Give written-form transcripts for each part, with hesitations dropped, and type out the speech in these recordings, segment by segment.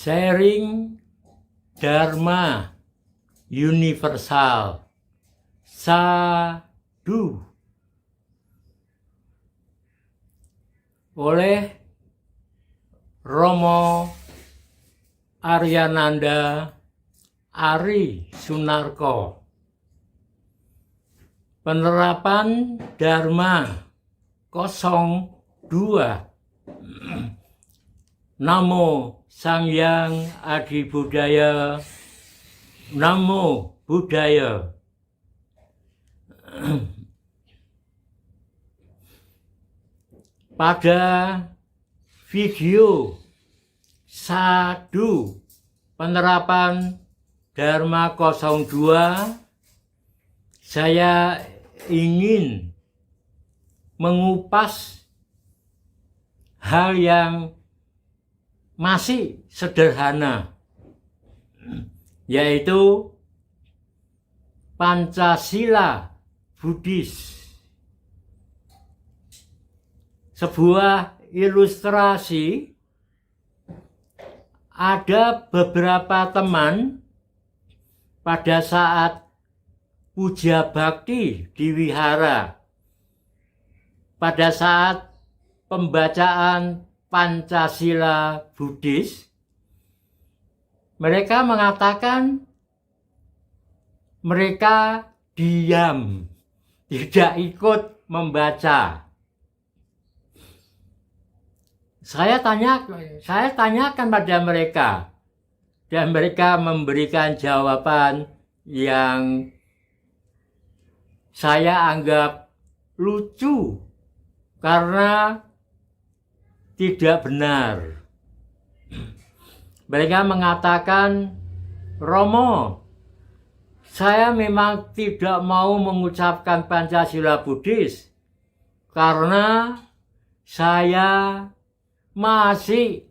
sharing Dharma universal. Sadhu. Oleh Romo Aryananda Ari Sunarko. Penerapan Dharma 02. Namo Sangyang Adi Budaya. Namo Buddhaya. Pada video Sadhu penerapan Dharma 02, saya ingin mengupas hal yang masih sederhana, yaitu Pancasila Buddhis. Sebuah ilustrasi, ada beberapa teman pada saat puja bakti di wihara, pada saat pembacaan Pancasila Buddhis, mereka mengatakan mereka diam, tidak ikut membaca. Saya tanyakan pada mereka, dan mereka memberikan jawaban yang saya anggap lucu karena tidak benar. Mereka mengatakan, Romo, saya memang tidak mau mengucapkan Pancasila Buddhis karena saya masih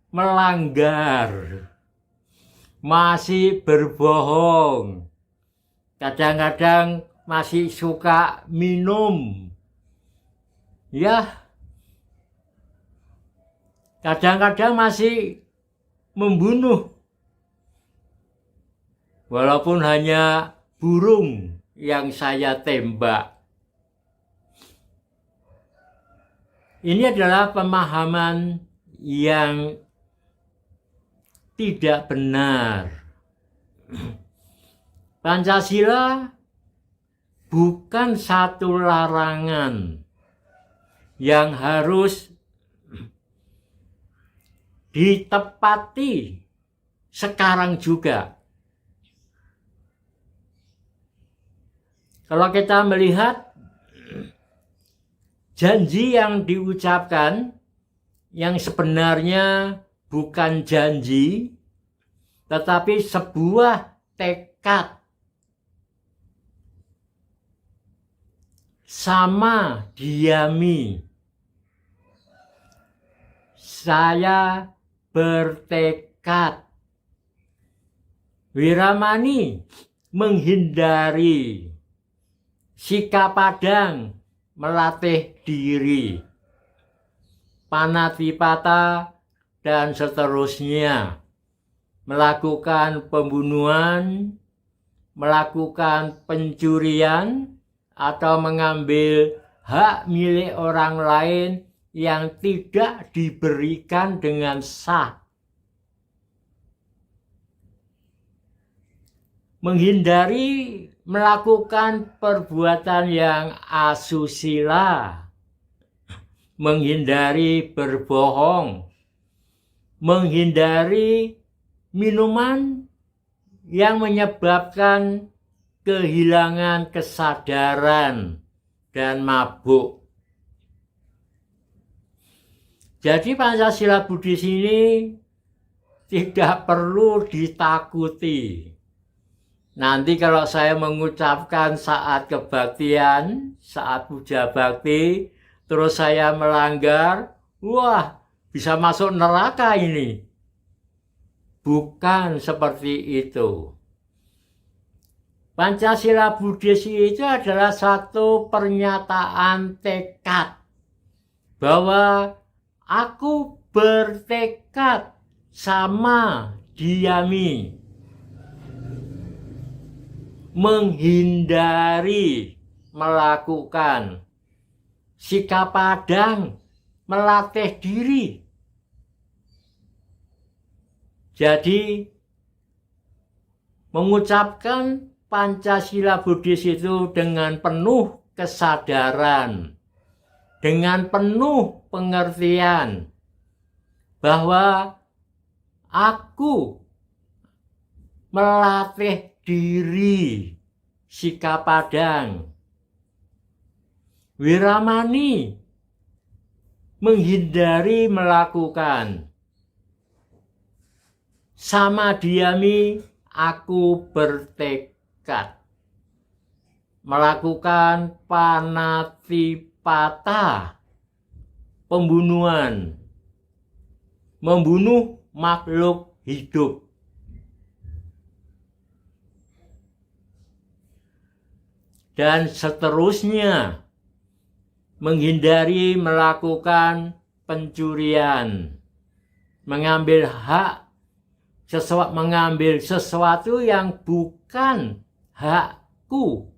melanggar, masih berbohong, kadang-kadang masih suka minum, ya, kadang-kadang masih membunuh, walaupun hanya burung yang saya tembak. Ini adalah pemahaman yang tidak benar. Pancasila bukan satu larangan yang harus ditepati sekarang juga. Kalau kita melihat janji yang diucapkan, yang sebenarnya bukan janji, tetapi sebuah tekad. Sama diami. Saya bertekad. Wiramani menghindari. Sikap padang melatih diri. Panatipata dan seterusnya. Melakukan pembunuhan, melakukan pencurian, atau mengambil hak milik orang lain yang tidak diberikan dengan sah. Menghindari melakukan perbuatan yang asusila, menghindari berbohong, menghindari minuman yang menyebabkan kehilangan kesadaran dan mabuk. Jadi Pancasila Buddhis ini tidak perlu ditakuti. Nanti kalau saya mengucapkan saat kebaktian, saat puja bakti, terus saya melanggar, wah, bisa masuk neraka ini. Bukan seperti itu. Pancasila Buddhis itu adalah satu pernyataan tekad bahwa aku bertekad sama diami, menghindari melakukan sikap padang, melatih diri. Jadi mengucapkan Pancasila Buddhis itu dengan penuh kesadaran, dengan penuh pengertian bahwa aku melatih diri sikap padang, wiramani, menghindari melakukan sama diami, aku bertekad melakukan panatipata, pembunuhan, membunuh makhluk hidup. Dan seterusnya, menghindari melakukan pencurian, mengambil sesuatu yang bukan hakku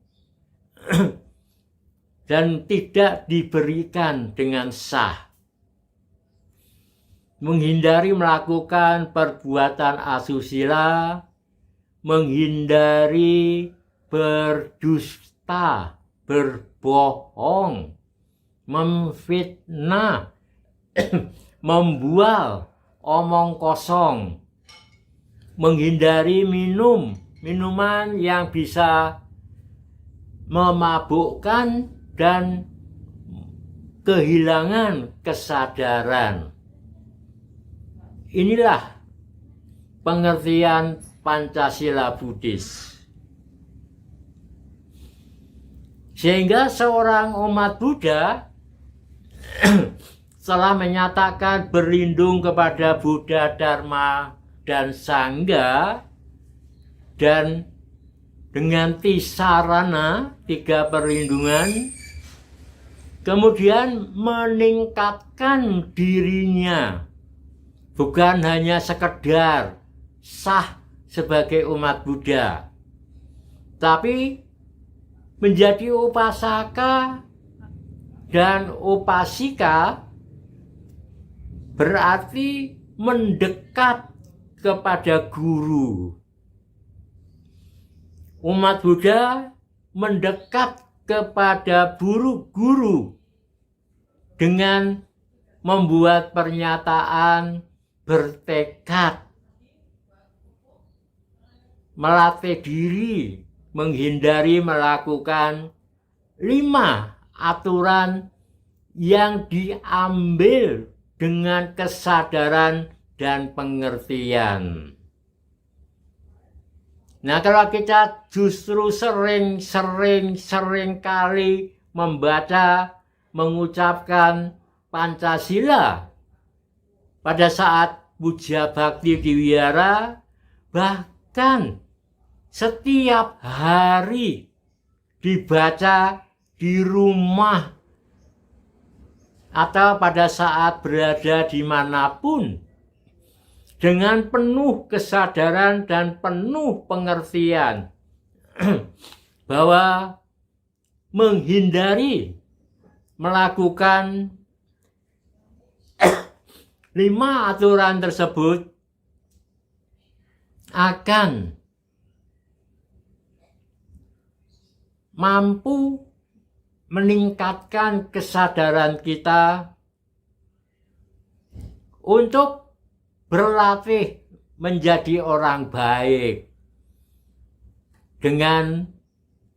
dan tidak diberikan dengan sah. Menghindari melakukan perbuatan asusila, menghindari berdusta, berbohong, memfitnah, membual, omong kosong, menghindari minuman yang bisa memabukkan dan kehilangan kesadaran. Inilah pengertian Pancasila Buddhis. Sehingga seorang umat Buddha setelah menyatakan berlindung kepada Buddha, Dharma, dan Sangha, dan dengan tisarana, 3 perlindungan, kemudian meningkatkan dirinya, bukan hanya sekedar sah sebagai umat Buddha, tapi menjadi upasaka dan upasika, berarti mendekat kepada guru. Umat Buddha mendekat kepada guru dengan membuat pernyataan bertekad, melatih diri, menghindari melakukan 5 aturan yang diambil dengan kesadaran dan pengertian. Nah, kalau kita justru sering kali membaca, mengucapkan Pancasila pada saat puja bakti di wihara, bahkan setiap hari dibaca di rumah atau pada saat berada dimanapun, dengan penuh kesadaran dan penuh pengertian bahwa menghindari melakukan 5 aturan tersebut akan mampu meningkatkan kesadaran kita untuk berlatih menjadi orang baik dengan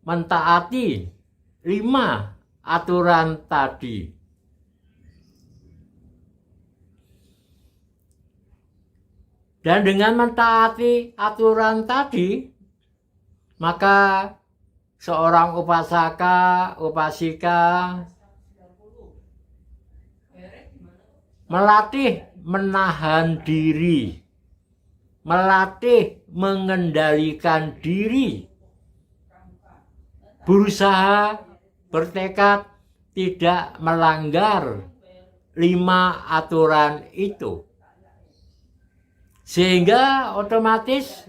mentaati 5 aturan tadi. Dan dengan mentaati aturan tadi, maka seorang upasaka, upasika melatih menahan diri, melatih mengendalikan diri, berusaha bertekad tidak melanggar 5 aturan itu. Sehingga otomatis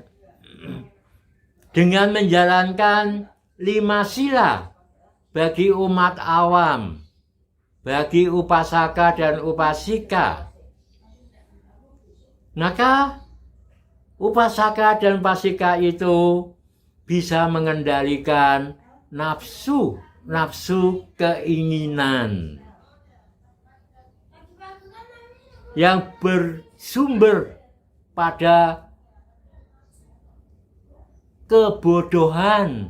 dengan menjalankan 5 sila bagi umat awam, bagi upasaka dan upasika, maka upasaka dan upasika itu bisa mengendalikan nafsu keinginan yang bersumber pada kebodohan,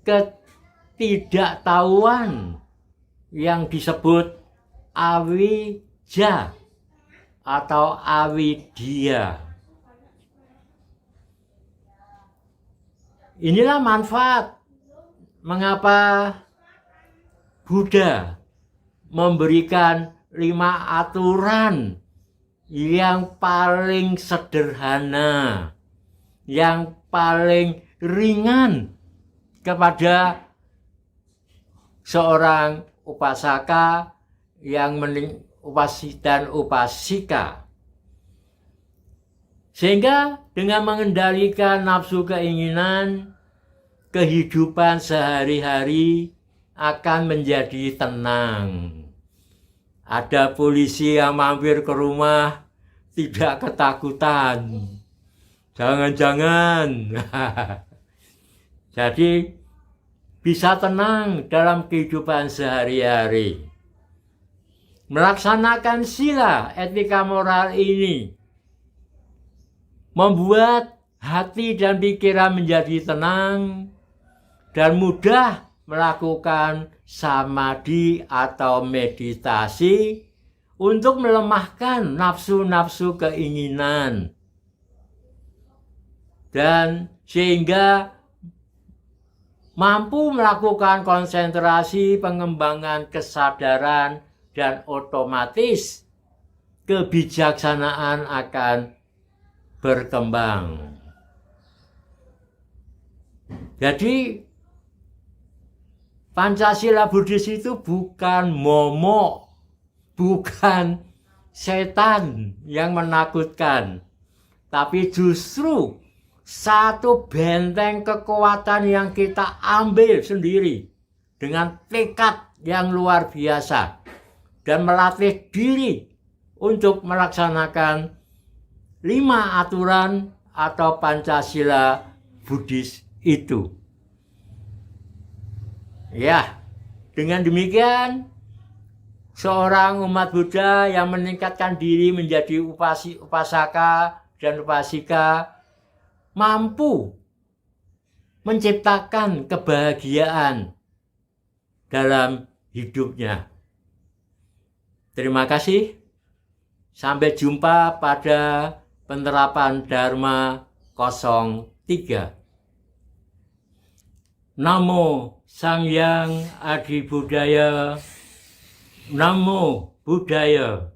ketidaktahuan yang disebut awija atau avidya. Inilah manfaat mengapa Buddha memberikan 5 aturan yang paling sederhana, yang paling ringan kepada seorang upasaka yang dan upasika. Sehingga dengan mengendalikan nafsu keinginan, kehidupan sehari-hari akan menjadi tenang. Ada polisi yang mampir ke rumah tidak ketakutan. Jangan-jangan. Jadi bisa tenang dalam kehidupan sehari-hari. Melaksanakan sila etika moral ini membuat hati dan pikiran menjadi tenang dan mudah melakukan samadhi atau meditasi untuk melemahkan nafsu-nafsu keinginan, dan sehingga mampu melakukan konsentrasi, pengembangan kesadaran, dan otomatis kebijaksanaan akan berkembang. Jadi Pancasila Buddhis itu bukan momok, bukan setan yang menakutkan, tapi justru satu benteng kekuatan yang kita ambil sendiri dengan tekad yang luar biasa dan melatih diri untuk melaksanakan 5 aturan atau Pancasila Buddhis itu. Ya, dengan demikian seorang umat Buddha yang meningkatkan diri menjadi upasaka dan upasika mampu menciptakan kebahagiaan dalam hidupnya. Terima kasih. Sampai jumpa pada penerapan Dharma 03. Namo Sang Hyang Adi Buddhaya. Namo Buddhaya.